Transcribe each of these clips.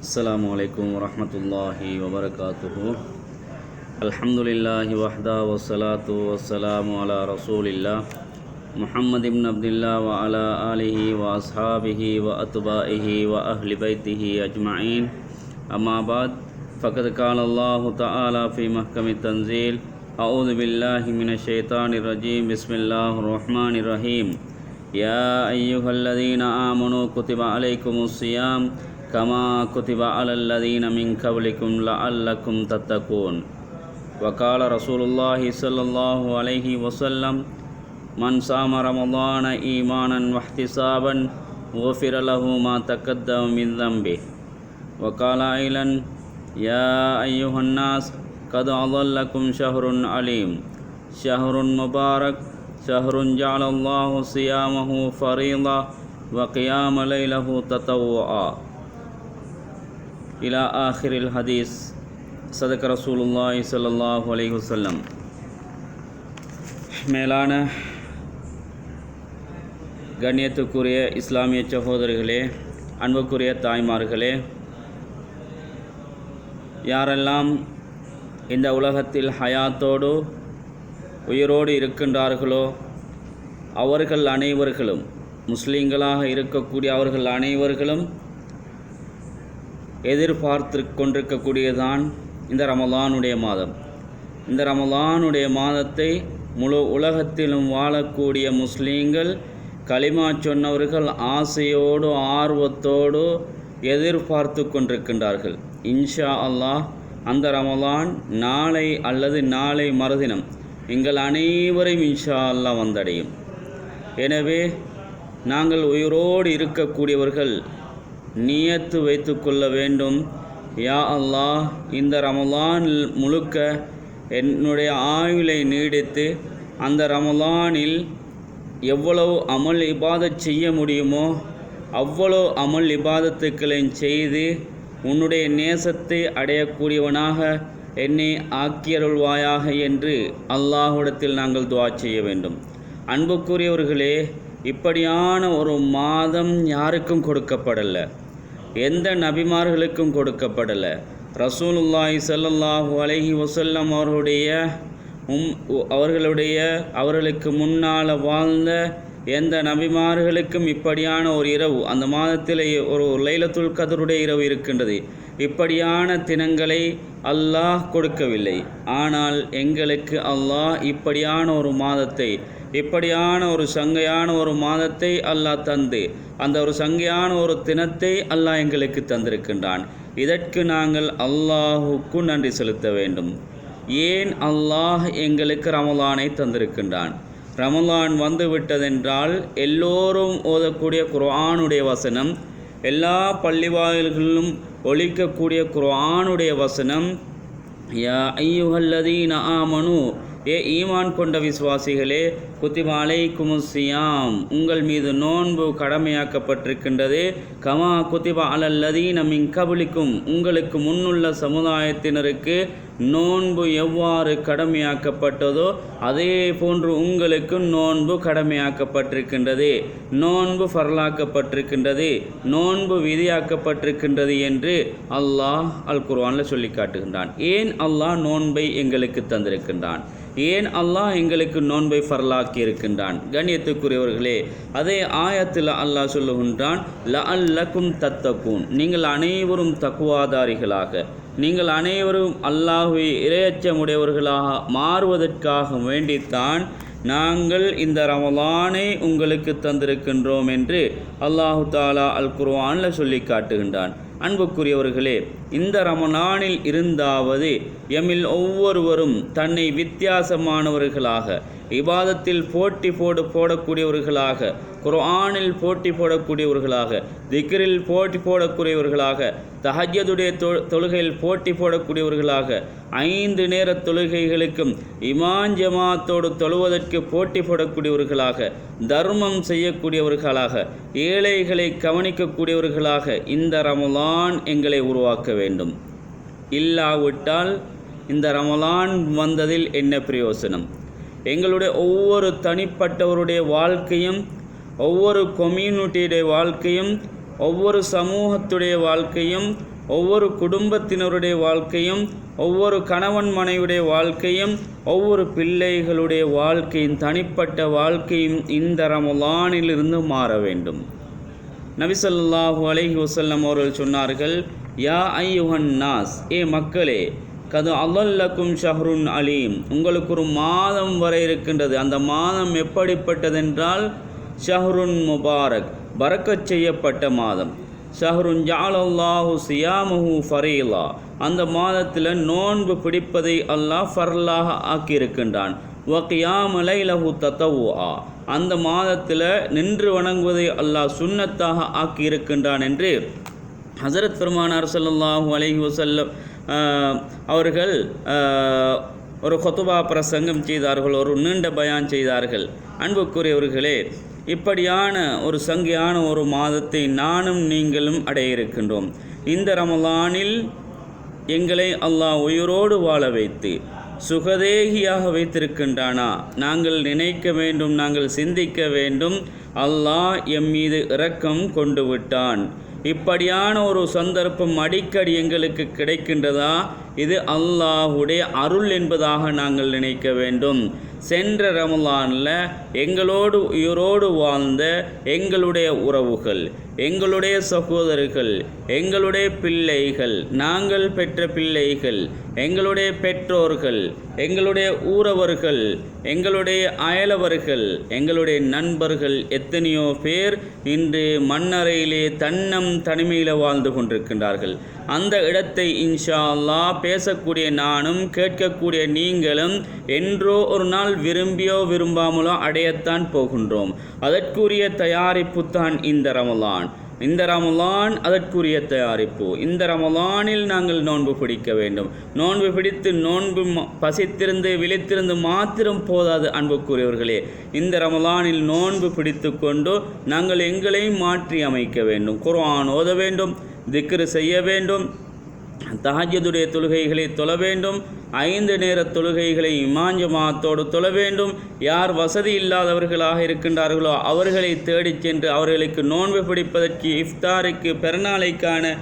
السلام عليكم ورحمة الله وبركاته. الحمد لله وحده والصلاة والسلام على رسول الله محمد بن عبد الله وعلى آله وأصحابه وأتباعه وأهل بيته أجمعين. أما بعد فقد قال الله تعالى في محكم التنزيل: أعوذ بالله من الشيطان الرجيم. بسم الله الرحمن الرحيم. يا أيها الذين آمنوا كتب عليكم الصيام كما كتب على الذين من قبلكم لعلكم تتقون. وقال رسول الله صلى الله عليه وسلم: من صام رمضان إيمانا واحتسابا غفر له ما تقدم من ذنبه. وقال أيضا: يا أيها الناس قد أضلكم شهر عليم شهر مبارك شهر جعل الله صيامه فريضة وقيام ليله تطوعا إلى آخر الحديث. صدق رسول الله صلى الله عليه وسلم. மேலான கண்ணியத்துக்குரிய இஸ்லாமிய சகோதரர்களே, அன்புக்குரிய தாய்மார்களே, யாரெல்லாம் இந்த உலகத்தில் ஹயாத்தோடு உயிரோடு இருக்கின்றார்களோ அவர்கள் அனைவர்களும், முஸ்லீம்களாக இருக்கக்கூடிய அவர்கள் அனைவர்களும் எதிர்பார்த்து கொண்டிருக்கக்கூடியதான் இந்த ரமலானுடைய மாதம். இந்த ரமலானுடைய மாதத்தை முழு உலகத்திலும் வாழக்கூடிய முஸ்லீம்கள், கலிமா சொன்னவர்கள் ஆசையோடு ஆர்வத்தோடு எதிர்பார்த்து கொண்டிருக்கின்றார்கள். இன்ஷா அல்லாஹ் அந்த ரமலான் நாளை அல்லது நாளை மறுதினம் எங்கள் அனைவரையும் இன்ஷா அல்லாஹ் வந்தடையும். எனவே நாங்கள் உயிரோடு இருக்கக்கூடியவர்கள் நியத்து வைத்து கொள்ள வேண்டும். யா அல்லாஹ், இந்த ரமலான் முழுக்க என்னுடைய ஆயுளை நீடித்து அந்த ரமலானில் எவ்வளவு அமல் இபாதத் செய்ய முடியுமோ அவ்வளோ அமல் இபாதத்துக்களையும் செய்து உன்னுடைய நேசத்தை அடையக்கூடியவனாக என்னை ஆக்கியருள்வாயாக என்று அல்லாஹ்விடத்தில் நாங்கள் துஆ செய்ய வேண்டும். அன்புக்குரியவர்களே, இப்படியான ஒரு மாதம் யாருக்கும் கொடுக்கப்படலை, எந்த நபிமார்களுக்கும் கொடுக்கப்படலை. ரசூலுல்லாஹி ஸல்லல்லாஹு அலைஹி வஸல்லம் அவர்களுக்கு முன்னால் வாழ்ந்த எந்த நபிமார்களுக்கும் இப்படியான ஒரு இரவு, அந்த மாதத்தில் ஒரு லைலத்துல் கத்ருடைய இரவு இருக்கின்றது. இப்படியான தினங்களை அல்லாஹ் கொடுக்கவில்லை. ஆனால் எங்களுக்கு அல்லாஹ் இப்படியான ஒரு மாதத்தை, இப்படியான ஒரு சங்கையான ஒரு மாதத்தை அல்லாஹ் தந்து அந்த ஒரு சங்கையான ஒரு தினத்தை அல்லாஹ் எங்களுக்கு தந்திருக்கின்றான். இதற்கு நாங்கள் அல்லாஹுக்கு நன்றி செலுத்த வேண்டும். ஏன் அல்லாஹ் எங்களுக்கு ரமலானை தந்திருக்கின்றான்? ரமலான் வந்து விட்டதென்றால் எல்லோரும் ஓதக்கூடிய குர்ஆனுடைய வசனம், எல்லா பள்ளிவாயில்களிலும் ஒலிக்கக்கூடிய குர்ஆனுடைய வசனம்: யா அய்யுஹல்லதீன ஆமனு, ஏ ஈமான் கொண்ட விசுவாசிகளே, குத்திப அலைக்குமுஸ் ஸியாம், உங்கள் மீது நோன்பு கடமையாக்கப்பட்டிருக்கின்றது. கமா குத்திப அலல்லதீன மின் கபலிக்கும், உங்களுக்கு முன்னுள்ள சமுதாயத்தினருக்கு நோன்பு எவ்வாறு கடமையாக்கப்பட்டதோ அதே போன்று உங்களுக்கு நோன்பு கடமையாக்கப்பட்டிருக்கின்றது, நோன்பு ஃபர்லாக்கப்பட்டிருக்கின்றது, நோன்பு விதியாக்கப்பட்டிருக்கின்றது என்று அல்லாஹ் அல் குர்ஆனில் சொல்லி காட்டுகின்றான். ஏன் அல்லாஹ் நோன்பை எங்களுக்கு தந்திருக்கின்றான்? ஏன் அல்லாஹ் எங்களுக்கு நோன்பை ஃபர்லாக்கி இருக்கின்றான்? கண்ணியத்துக்குரியவர்களே, அதே ஆயத்தில் அல்லாஹ் சொல்லுகின்றான்: லஅல்லக்கும் தத்தக்கூன், நீங்கள் அனைவரும் தக்குவாதாரிகளாக, நீங்கள் அனைவரும் அல்லாஹ்வை இறையச்சமுடையவர்களாக மாறுவதற்காக வேண்டித்தான் நாங்கள் இந்த ரமலானை உங்களுக்கு தந்திருக்கின்றோம் என்று அல்லாஹு தாலா அல் குர்ஆனில் சொல்லி காட்டுகின்றான். அன்புக்குரியவர்களே, இந்த ரமலானில் இருந்தாவது எம்மில் ஒவ்வொருவரும் தன்னை வித்தியாசமானவர்களாக, இபாதத்தில் போட்டி போடக்கூடியவர்களாக, குர்ஆனில் போட்டி போடக்கூடியவர்களாக, திக்ரில் போட்டி போடக்கூடியவர்களாக, தஹஜ்ஜுடைய தொழுகையில் போட்டி போடக்கூடியவர்களாக, 5 நேர தொழுகைகளுக்கும் இமாம் ஜமாத்தோடு தொழுவதற்கு போட்டி போடக்கூடியவர்களாக, தர்மம் செய்யக்கூடியவர்களாக, ஏழைகளை கவனிக்கக்கூடியவர்களாக இந்த ரமலான் எங்களை உருவாக்க வேண்டும். இல்லாவிட்டால் இந்த ரமலான் வந்ததில் என்ன பிரயோசனம்? எங்களுடைய ஒவ்வொரு தனிப்பட்டவருடைய வாழ்க்கையும், ஒவ்வொரு கம்யூனிட்டியுடைய வாழ்க்கையும், ஒவ்வொரு சமூகத்துடைய வாழ்க்கையும் ஒவ்வொரு குடும்பத்தினருடைய வாழ்க்கையும், ஒவ்வொரு கணவன் மனைவியுடைய வாழ்க்கையும், ஒவ்வொரு பிள்ளைகளுடைய வாழ்க்கையும், தனிப்பட்ட வாழ்க்கையும் இந்த ரமலானிலிருந்து மாற வேண்டும். நபி ஸல்லல்லாஹு அலைஹி வஸல்லம் அவர்கள் சொன்னார்கள், யா ஐயுஹன் நாஸ், ஏ மக்களே, கது அல்லல்லக்கும் ஷஹ்ருன் அலீம், உங்களுக்கு ஒரு மாதம் வர இருக்கின்றது. அந்த மாதம் எப்படிப்பட்டதென்றால் ஷஹ்ருன் முபாரக், பரக்கச் செய்யப்பட்ட மாதம். ஷஹ்ருன் ஜஅலல்லாஹு சியாமுஹு ஃபரீலா, அந்த மாதத்தில் நோன்பு பிடிப்பதை அல்லாஹ் ஃபர்லாக ஆக்கியிருக்கின்றான். வ கியாமு லைலஹு ததவ்வுஆ, அந்த மாதத்தில் நின்று வணங்குவதை அல்லாஹ் சுன்னத்தாக ஆக்கியிருக்கின்றான் என்று ஹஸரத் பெருமானார் ஸல்லல்லாஹு அலைஹி வஸல்லம் அவர்கள் ஒரு குத்பா பிரசங்கம் செய்தார்கள், ஒரு நீண்ட பயான் செய்தார்கள். அன்புக்குரியவர்களே, இப்படியான ஒரு சங்கையான ஒரு மாதத்தை நானும் நீங்களும் அடைய இருக்கின்றோம். இந்த ரமலானில் எங்களை அல்லாஹ் உயிரோடு வாழ வைத்து சுகதேகியாக வைத்திருக்கின்றானா? நாங்கள் நினைக்க வேண்டும், நாங்கள் சிந்திக்க வேண்டும், அல்லாஹ் எம் மீது இரக்கம் கொண்டு விட்டான். இப்படியான ஒரு சந்தர்ப்பம் அடிக்கடி எங்களுக்கு கிடைக்கின்றதா? இது அல்லாஹுடைய அருள் என்பதாக நாங்கள் நினைக்க வேண்டும். சென்ற ரமலானில் எங்களோடு உயிரோடு வாழ்ந்த எங்களுடைய உறவுகள், எங்களுடைய சகோதரர்கள், எங்களுடைய பிள்ளைகள், நாங்கள் பெற்ற பிள்ளைகள், எங்களுடைய பெற்றோர்கள், எங்களுடைய ஊரவர்கள், எங்களுடைய அயலவர்கள், எங்களுடைய நண்பர்கள், எத்தனையோ பேர் இன்று மண்ணறையிலே தனிமையில் வாழ்ந்து கொண்டிருக்கின்றார்கள். அந்த இடத்தை இன்ஷா அல்லாஹ் பேசக்கூடிய நானும் கேட்கக்கூடிய நீங்களும் என்றோ ஒரு நாள் விரும்பியோ விரும்பாமலோ அடையத்தான் போகின்றோம். அதற்குரிய தயாரிப்பு தான் இந்த ரமலான். இந்த ரமலான் அதற்குரிய தயாரிப்பு. இந்த ரமலானில் நாங்கள் நோன்பு பிடிக்க வேண்டும். நோன்பு பிடித்து நோன்பு பசித்திருந்து விழித்திருந்து மாத்திரம் போதாது அன்புக்குரியவர்களே. இந்த ரமலானில் நோன்பு பிடித்து கொண்டு நாங்கள் எங்களையும் மாற்றி அமைக்க வேண்டும். குர்ஆன் ஓத வேண்டும், திக்ரு செய்ய வேண்டும், தஹஜ்ஜுடைய தொழுகைகளை தொழ வேண்டும், 5 நேர தொழுகைகளை இமாம் ஜமாஅத்தோடு தொழ வேண்டும். யார் வசதி இல்லாதவர்களாக இருக்கின்றார்களோ அவர்களை தேடிச் சென்று அவர்களுக்கு நோன்பு பிடிப்பதற்கு, இஃப்தாருக்கு, பெருநாளைக்கான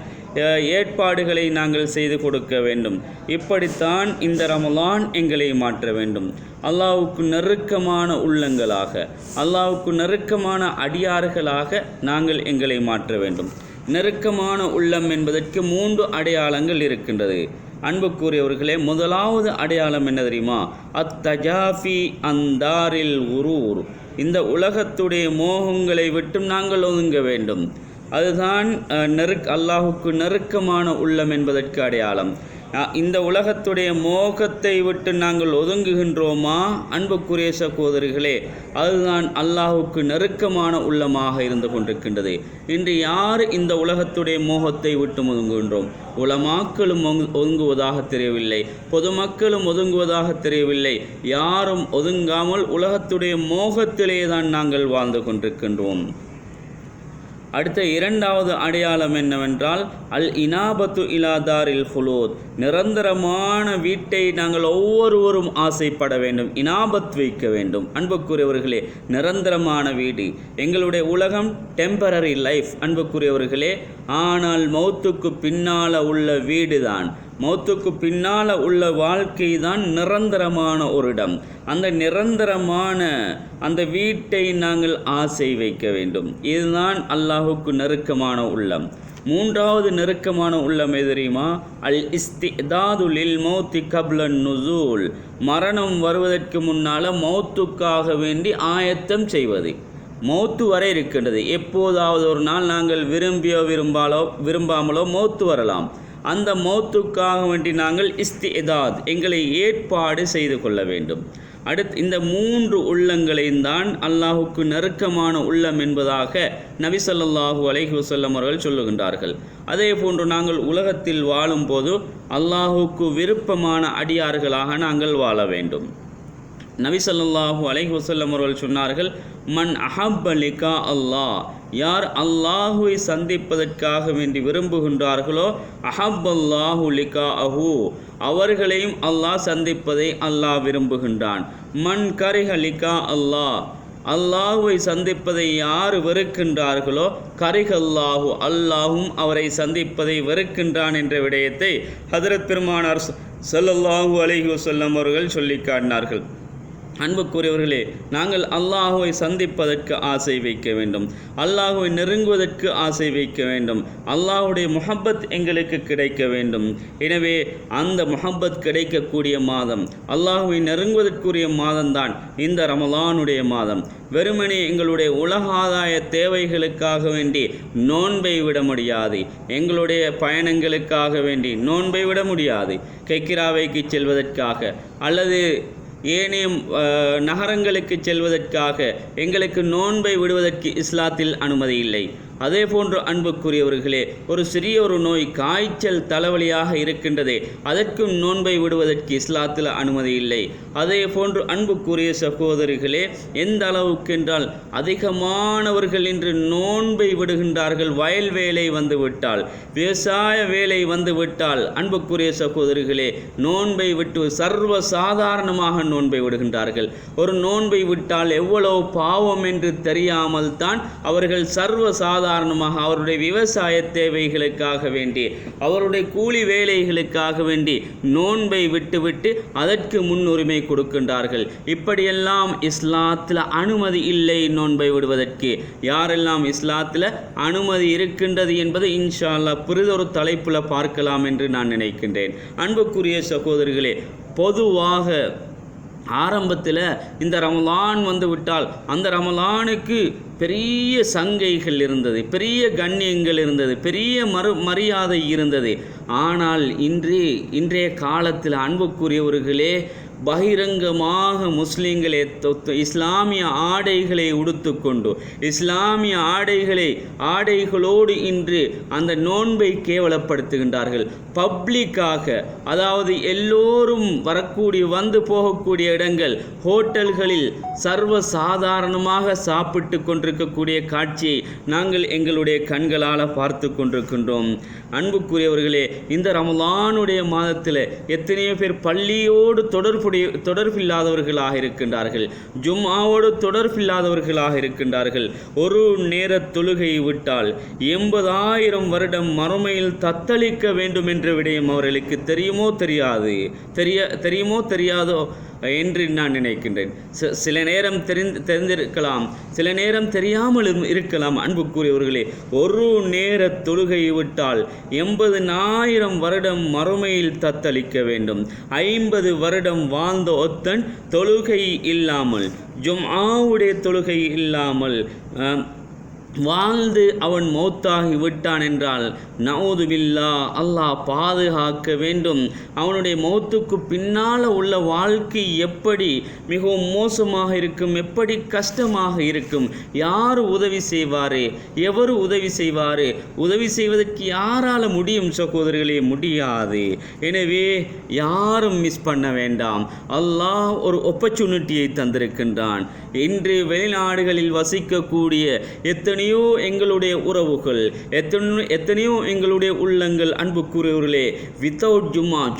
ஏற்பாடுகளை நாங்கள் செய்து கொடுக்க வேண்டும். இப்படித்தான் இந்த ரமலான் எங்களை மாற்ற வேண்டும். அல்லாஹ்வுக்கு நெருக்கமான உள்ளங்களாக, அல்லாஹ்வுக்கு நெருக்கமான அடியார்களாக நாங்கள் எங்களை மாற்ற வேண்டும். நெருக்கமான உள்ளம் என்பதற்கு 3 அடையாளங்கள் இருக்கின்றது. அன்புக்குரியவர்களே, முதலாவது அடையாளம் என்ன தெரியுமா? அத்தஜாஃபி அந்தாரில் உரூர், இந்த உலகத்துடைய மோகங்களை விட்டு நாங்கள் ஒதுங்க வேண்டும். அதுதான் அல்லாஹுக்கு நெருக்கமான உள்ளம் என்பதற்கு அடையாளம். இந்த உலகத்துடைய மோகத்தை விட்டு நாங்கள் ஒதுங்குகின்றோமா? அன்புக்குரிய சகோதரிகளே, அதுதான் அல்லாஹுக்கு நெருக்கமான உள்ளமாக இருந்து கொண்டிருக்கின்றது. இன்று யார் இந்த உலகத்துடைய மோகத்தை விட்டு ஒதுங்குகின்றோம்? உலமாக்களும் ஒதுங்குவதாக தெரியவில்லை, பொதுமக்களும் ஒதுங்குவதாக தெரியவில்லை. யாரும் ஒதுங்காமல் உலகத்துடைய மோகத்திலே தான் நாங்கள் வாழ்ந்து கொண்டிருக்கின்றோம். அடுத்த 2வது அடையாளம் என்னவென்றால் அல் இனாபத்து இலாதாரில் ஹுலூத், நிரந்தரமான வீட்டை நாங்கள் ஒவ்வொருவரும் ஆசைப்பட வேண்டும், இனாபத் வைக்க வேண்டும். அன்புக்குரியவர்களே, நிரந்தரமான வீடு. எங்களுடைய உலகம் டெம்பரரி லைஃப் அன்புக்குரியவர்களே. ஆனால் மௌத்துக்கு பின்னால் உள்ள வீடு தான், மௌத்துக்கு பின்னால் உள்ள வாழ்க்கை தான் நிரந்தரமான ஒரு இடம். அந்த நிரந்தரமான அந்த வீட்டை நாங்கள் ஆசை வைக்க வேண்டும். இதுதான் அல்லாஹுக்கு நெருக்கமான உள்ளம். 3வது நெருக்கமான உள்ளம் எது தெரியுமா? அல் இஸ்திதாது லில் மௌத்தி கப்லன் நுசூல், மரணம் வருவதற்கு முன்னால் மௌத்துக்காக வேண்டி ஆயத்தம் செய்வது. மௌத்து வர இருக்கின்றது. எப்போதாவது ஒரு நாள் நாங்கள் விரும்பியோ விரும்பாமலோ மௌத்து வரலாம். அந்த மௌத்துக்காக வேண்டி நாங்கள் இஸ்திதாத், எங்களை ஏற்பாடு செய்து கொள்ள வேண்டும். அடுத்து இந்த 3 உள்ளங்களையும் தான் அல்லாஹுக்கு நெருக்கமான உள்ளம் என்பதாக நபி ஸல்லல்லாஹு அலைஹி வஸல்லம் அவர்கள் சொல்லுகின்றார்கள். அதே போன்று நாங்கள் உலகத்தில் வாழும்போது அல்லாஹுக்கு விருப்பமான அடியார்களாக நாங்கள் வாழ வேண்டும். நபி ஸல்லல்லாஹு அலைஹி வஸல்லம் அவர்கள் சொன்னார்கள், மன் அஹப்ப லிகா அல்லாஹ், யார் அல்லாஹுவை சந்திப்பதற்காக வேண்டி விரும்புகின்றார்களோ அஹப்பல்லாஹு லிகாஅஹு, அவர்களையும் அல்லாஹ் சந்திப்பதை அல்லாஹ் விரும்புகின்றான். மன் கரிஹ லிகா அல்லாஹ், அல்லாஹுவை சந்திப்பதை யார் வெறுக்கின்றார்களோ கரிஹல்லாஹு, அல்லாஹும் அவரை சந்திப்பதை வெறுக்கின்றான் என்ற விடயத்தை ஹதரத் பெருமானார் ஸல்லல்லாஹு அலைஹி வஸல்லம் அவர்கள் சொல்லி காட்டினார்கள். அன்புக்குரியவர்களே, நாங்கள் அல்லாஹுவை சந்திப்பதற்கு ஆசை வைக்க வேண்டும், அல்லாஹுவை நெருங்குவதற்கு ஆசை வைக்க வேண்டும், அல்லாஹுடைய முஹப்பத் எங்களுக்கு கிடைக்க வேண்டும். எனவே அந்த முஹப்பத் கிடைக்கக்கூடிய மாதம், அல்லாஹுவை நெருங்குவதற்குரிய மாதம்தான் இந்த ரமலானுடைய மாதம். வெறுமனே எங்களுடைய உலகாதாய தேவைகளுக்காக வேண்டி நோன்பை விட முடியாது, எங்களுடைய பயணங்களுக்காக வேண்டி நோன்பை விட முடியாது. கெக்கிராவைக்கு செல்வதற்காக அல்லது ஏனைய நகரங்களுக்கு செல்வதற்காக எங்களுக்கு நோன்பை விடுவதற்கு இஸ்லாத்தில் அனுமதி இல்லை. அதே போன்று அன்புக்குரியவர்களே, ஒரு சிறிய ஒரு நோய், காய்ச்சல், தலைவலியாக இருக்கின்றதே, அதற்கும் நோன்பை விடுவதற்கு இஸ்லாத்தில் அனுமதி இல்லை. அதே போன்று அன்புக்குரிய சகோதரிகளே, எந்த அளவுக்கென்றால் அதிகமானவர்கள் இன்று நோன்பை விடுகின்றார்கள். வயல் வேலை வந்துவிட்டால், விவசாய வேலை வந்துவிட்டால் அன்புக்குரிய சகோதரிகளே, நோன்பை விட்டு சர்வ சாதாரணமாக நோன்பை விடுகின்றார்கள். ஒரு நோன்பை விட்டால் எவ்வளவு பாவம் என்று தெரியாமல் தான் அவர்கள் சர்வ சாதாரணமாக அவருடைய விவசாய தேவைகளுக்காக வேண்டி, அவருடைய கூலி வேலைகளுக்காக வேண்டி நோன்பை விட்டுவிட்டு அதற்கு முன்னுரிமை கொடுக்கின்றார்கள். இப்படியெல்லாம் இஸ்லாத்தில் அனுமதி இல்லை நோன்பை விடுவதற்கு. யாரெல்லாம் இஸ்லாத்தில் அனுமதி இருக்கின்றது என்பதை இன்ஷா அல்லாஹ் பிறிதொரு தலைப்பில் பார்க்கலாம் என்று நான் நினைக்கின்றேன். அன்புக்குரிய சகோதரிகளே, பொதுவாக ஆரம்பத்தில் இந்த ரமலான் வந்து விட்டால் அந்த ரமலானுக்கு பெரிய சங்கைகள் இருந்தது, பெரிய கண்ணியங்கள் இருந்தது, பெரிய மரியாதை இருந்தது. ஆனால் இன்றைய காலத்தில் அன்புக்குரியவர்களே, பகிரங்கமாக முஸ்லீம்களே இஸ்லாமிய ஆடைகளை உடுத்துக்கொண்டு, இஸ்லாமிய ஆடைகளோடு இன்று அந்த நோன்பை கேவலப்படுத்துகின்றார்கள். பப்ளிக்காக, அதாவது எல்லோரும் வந்து போகக்கூடிய இடங்கள், ஹோட்டல்களில் சர்வ சாதாரணமாக சாப்பிட்டு கொண்டிருக்கக்கூடிய காட்சியை நாங்கள் எங்களுடைய கண்களால் பார்த்து கொண்டிருக்கின்றோம். அன்புக்குரியவர்களே, இந்த ரமலானுடைய மாதத்தில் எத்தனையோ பேர் பள்ளியோடு தொடர்பில்லாதவர்களாக இருக்கின்றார்கள், ஜும்ஆவோடு தொடர்பில்லாதவர்களாக இருக்கின்றார்கள். ஒரு நேர தொழுகையை விட்டால் 80,000 வருடம் மறுமையில் தத்தளிக்க வேண்டும் என்ற விடயம் அவர்களுக்கு தெரியுமோ தெரியாதோ என்று நான் நினைக்கின்றேன். சில நேரம் தெரிந்திருக்கலாம், சில நேரம் தெரியாமலும் இருக்கலாம். அன்புக்குரியவர்களே, ஒரு நேர தொழுகையை விட்டால் 80,000 வருடம் மறுமையில் தத்தளிக்க வேண்டும். 50 வருடம் வாழ்ந்த ஒத்தன் தொழுகை இல்லாமல், ஜும்ஆவுடைய தொழுகை இல்லாமல் வாழ்ந்து அவன் மௌத்தாகி விட்டான் என்றால் நஊது பில்லாஹ், அல்லாஹ் பாதுகாக்க வேண்டும். அவனுடைய மௌத்துக்கு பின்னால் உள்ள வாழ்க்கை எப்படி மிகவும் மோசமாக இருக்கும், எப்படி கஷ்டமாக இருக்கும். யார் உதவி செய்வார், எவர் உதவி செய்வார்? உதவி செய்வதற்கு யாரால் முடியும் சகோதரர்களே? முடியாது. எனவே யாரும் மிஸ் பண்ண வேண்டாம். அல்லாஹ் ஒரு ஆப்பர்ச்சுனிட்டியை தந்திருக்கின்றான். இன்று வெளிநாடுகளில் வசிக்கக்கூடிய எத்தனையோ எங்களுடைய உறவுகள், எத்தனையோ எங்களுடைய உள்ளங்கள் அன்புக்குரியவர்களே, வித்தவுட்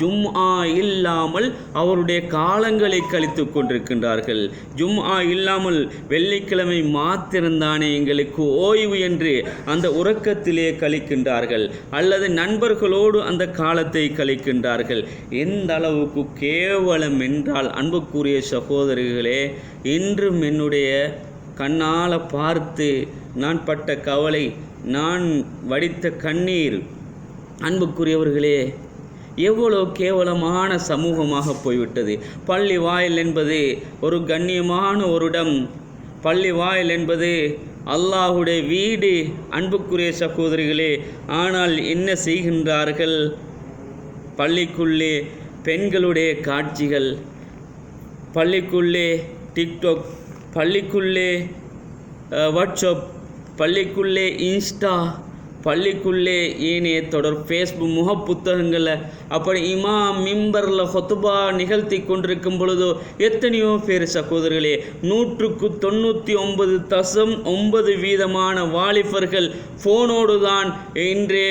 ஜும்ஆ இல்லாமல் அவருடைய காலங்களை கழித்து கொண்டிருக்கின்றார்கள். ஜும்ஆ இல்லாமல் வெள்ளிக்கிழமை மாத்திரம்தானே எங்களுக்கு ஓய்வு என்று அந்த உறக்கத்திலே கழிக்கின்றார்கள், அல்லது நண்பர்களோடு அந்த காலத்தை கழிக்கின்றார்கள். எந்த அளவுக்கு கேவலம் என்றால் அன்புக்குரிய சகோதரிகளே, இன்றும் என்னுடைய கண்ணால் பார்த்து நான் பட்ட கவலை, நான் வடித்த கண்ணீர், அன்புக்குரியவர்களே, எவ்வளோ கேவலமான சமூகமாக போய்விட்டது. பள்ளி வாயில் என்பது ஒரு கண்ணியமான ஒரு இடம், பள்ளி வாயில் என்பது அல்லாஹுடைய வீடு. அன்புக்குரிய சகோதரிகளே, ஆனால் என்ன செய்கின்றார்கள்? பள்ளிக்குள்ளே பெண்களுடைய காட்சிகள், பள்ளிக்குள்ளே டிக்டாக், பள்ளிக்குள்ளே வாட்ஸ்அப், பள்ளிக்குள்ளே இன்ஸ்டா, பள்ளிக்குள்ளே ஏனைய தொடர் ஃபேஸ்புக் முகப்புத்தகங்களில் அப்படி இமாம் மிம்பரில் ஹொத்துபா நிகழ்த்தி கொண்டிருக்கும் பொழுதோ எத்தனையோ பேர் சகோதரர்களே 99.9% வாலிபர்கள் ஃபோனோடு தான் இன்றே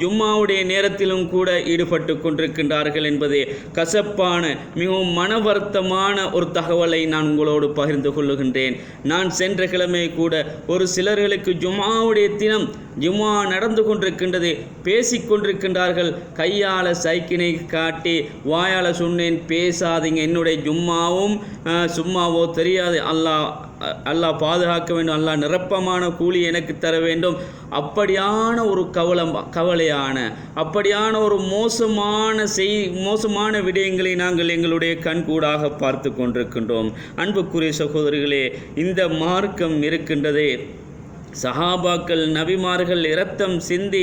ஜும்மாவுடைய நேரத்திலும் கூட ஈடுபட்டு கொண்டிருக்கின்றார்கள் என்பதே கசப்பான மிகவும் மன வருத்தமான ஒரு தகவலை நான் உங்களோடு பகிர்ந்து கொள்ளுகின்றேன். நான் சென்ற கிழமை கூட ஒரு சிலர்களுக்கு ஜும்மாவுடைய தினம் ஜும்மா நடந்து கொண்டிருக்கின்றது, பேசிக்கொண்டிருக்கின்றார்கள். கையால் சைக்கினை காட்டி வாயால் சொன்னேன், பேசாதீங்க, என்னுடைய ஜும்மாவும் சும்மாவோ தெரியாது, அல்லாஹ் பாதுகாக்க வேண்டும், அல்லாஹ் நிரப்பமான கூலி எனக்கு தர வேண்டும். அப்படியான ஒரு கவலையான அப்படியான ஒரு மோசமான விடயங்களை நாங்கள் எங்களுடைய கண்கூடாக பார்த்து கொண்டிருக்கின்றோம். அன்புக்குரிய சகோதரிகளே, இந்த மார்க்கம் இருக்கின்றதே, சஹாபாக்கள் நபிமார்கள் இரத்தம் சிந்தி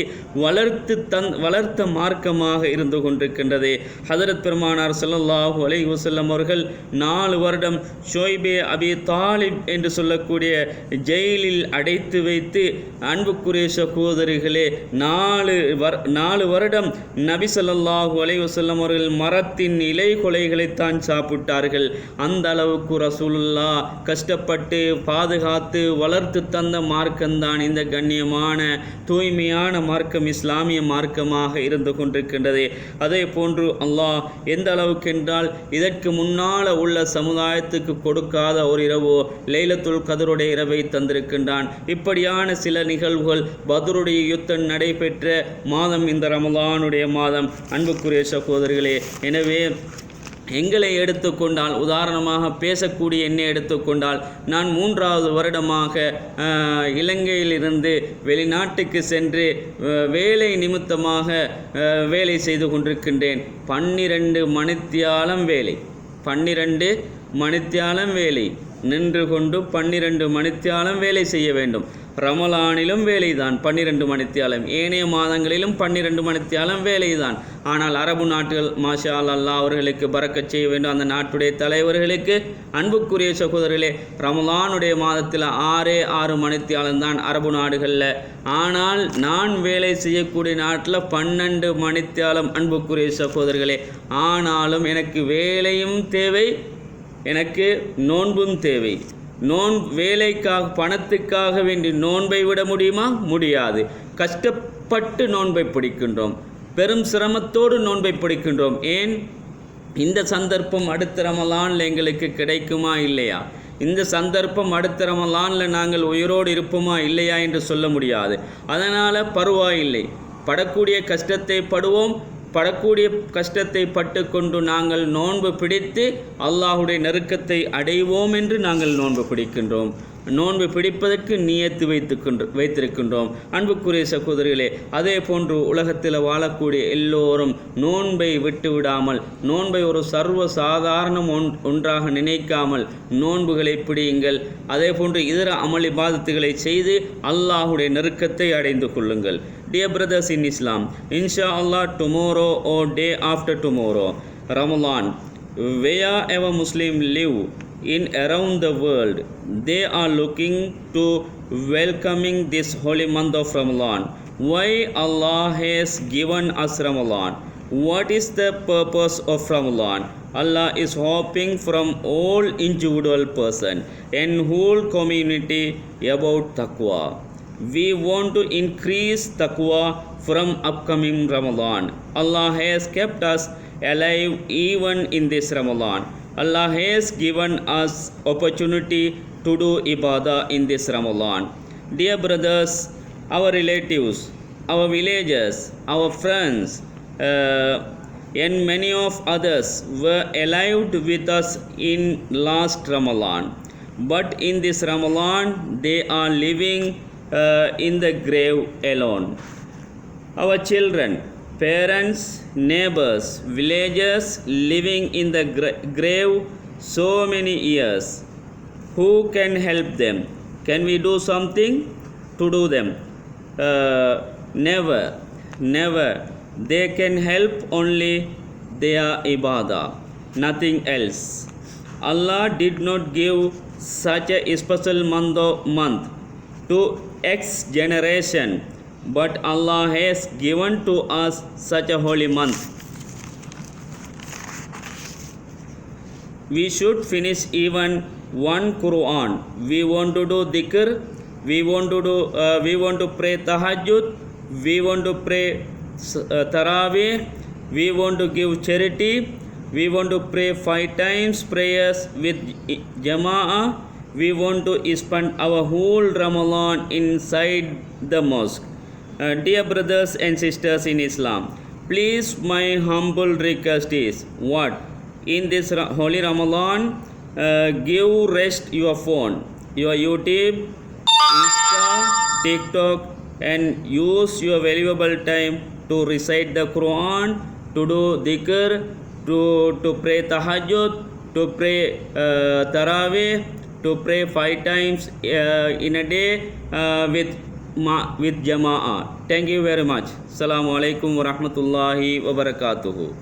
வளர்த்த மார்க்கமாக இருந்து கொண்டிருக்கின்றது. ஹதரத் பெருமானார் ஸல்லல்லாஹு அலைஹி வஸல்லம் அவர்கள் 4 வருடம் ஷோய்பே அபி தாலிப் என்று சொல்லக்கூடிய ஜெயிலில் அடைத்து வைத்து, அன்புக்குரிய சகோதரிகளே, 4 வருடம் நபி ஸல்லல்லாஹு அலைஹி வஸல்லம் அவர்கள் மரத்தின் இலை கொலைகளைத்தான் சாப்பிட்டார்கள். அந்த அளவுக்கு ரசூலுல்லாஹ் கஷ்டப்பட்டு பாதுகாத்து வளர்த்து தந்த மார்க்கம்தான் இந்த கண்ணியமான தூய்மையான மார்க்கம் இஸ்லாமிய மார்க்கமாக இருந்து கொண்டிருக்கின்றது. அதே போன்று அல்லாஹ் எந்த அளவுக்கு என்றால், இதற்கு முன்னால் உள்ள சமுதாயத்துக்கு கொடுக்காத ஒரு இரவோ லைலத்துல் கதருடைய இரவை தந்திருக்கின்றான். இப்படியான சில நிகழ்வுகள், பத்ருடைய யுத்தம் நடைபெற்ற மாதம் இந்த ரமலானுடைய மாதம். அன்புக்குரிய சகோதரிகளே, எனவே எங்களை எடுத்துக்கொண்டால், உதாரணமாக பேசக்கூடிய என்னை எடுத்துக்கொண்டால், நான் 3வது வருடமாக இலங்கையிலிருந்து வெளிநாட்டுக்கு சென்று வேலை நிமித்தமாக வேலை செய்து கொண்டிருக்கின்றேன். 12 மணித்தியாலம் வேலை நின்று கொண்டு 12 மணித்தியாலம் வேலை செய்ய வேண்டும். ரமலானிலும் வேலைதான் 12 மணித்தியாலம், ஏனைய மாதங்களிலும் 12 மணித்தியாலம் வேலைதான். ஆனால் அரபு நாட்டுகள் மாஷா அல்லாஹ் அவர்களுக்கு பரக்கச் செய்ய வேண்டும், அந்த நாட்டுடைய தலைவர்களுக்கு. அன்புக்குரிய சகோதரர்களே, ரமலானுடைய மாதத்தில் 6 மணித்தியாலம் தான் அரபு நாடுகளில். ஆனால் நான் வேலை செய்யக்கூடிய நாட்டில் 12 மணித்தியாலம். அன்புக்குரிய சகோதரர்களே, ஆனாலும் எனக்கு வேலையும் தேவை, எனக்கு நோன்பும் தேவை. வேலைக்காக பணத்துக்காக வேண்டி நோன்பை விட முடியுமா? முடியாது. கஷ்டப்பட்டு நோன்பை பிடிக்கின்றோம், பெரும் சிரமத்தோடு நோன்பை பிடிக்கின்றோம். ஏன்? இந்த சந்தர்ப்பம் அடுத்த ரமலானில் எங்களுக்கு கிடைக்குமா இல்லையா? இந்த சந்தர்ப்பம் அடுத்த ரமலானில் நாங்கள் உயிரோடு இருப்போமா இல்லையா என்று சொல்ல முடியாது. அதனால் பரவாயில்லை, படக்கூடிய கஷ்டத்தை படுவோம், படக்கூடிய கஷ்டத்தை பட்டு கொண்டு நாங்கள் நோன்பு பிடித்து அல்லாஹுடைய நெருக்கத்தை அடைவோம் என்று நாங்கள் நோன்பு பிடிக்கின்றோம். நோன்பு பிடிப்பதற்கு நியத்து வைத்திருக்கின்றோம். அன்புக்குரிய சகோதரிகளே, அதே போன்று உலகத்தில் வாழக்கூடிய எல்லோரும் நோன்பை விட்டு விடாமல், நோன்பை ஒரு சர்வ சாதாரண ஒன்றாக நினைக்காமல் நோன்புகளை பிடியுங்கள். அதே போன்று இதர அமல் இபாதத்துகளை செய்து அல்லாஹுடைய நெருக்கத்தை அடைந்து கொள்ளுங்கள். Dear brothers in Islam, inshallah tomorrow or day after tomorrow, Ramadan, wherever Muslims live in around the world, they are looking to welcoming this holy month of Ramadan. Why Allah has given us Ramadan? What is the purpose of Ramadan? Allah is hoping from all individual person and whole community about taqwa. We want to increase taqwa from upcoming Ramadan. Allah has kept us alive even in this Ramadan. Allah has given us opportunity to do ibadah in this Ramadan. Dear brothers, our relatives, our villagers, our friends, and many of others were alive with us in last Ramadan. But in this Ramadan, they are living in the grave alone. Our children, parents, neighbors, villagers living in the grave so many years. Who can help them? Can we do something to do them? Never. They can help only their ibadah, nothing else. Allah did not give such a special month to X generation but Allah has given to us such a holy month. We should finish even one Quran. We want to do dhikr, we want to pray tahajjud, we want to pray tarawih, we want to give charity, we want to pray 5 times prayers with jama'ah. We want to spend our whole Ramadan inside the mosque. Dear brothers and sisters in Islam, please, my humble request is what? In this holy Ramadan, give rest your phone, your YouTube, Insta, TikTok, and use your valuable time to recite the Quran, to do dhikr, to pray tahajjud, to pray tarawih, to pray 5 times in a day with jama'ah. Thank you very much. Assalamu alaikum wa rahmatullahi wa barakatuhu.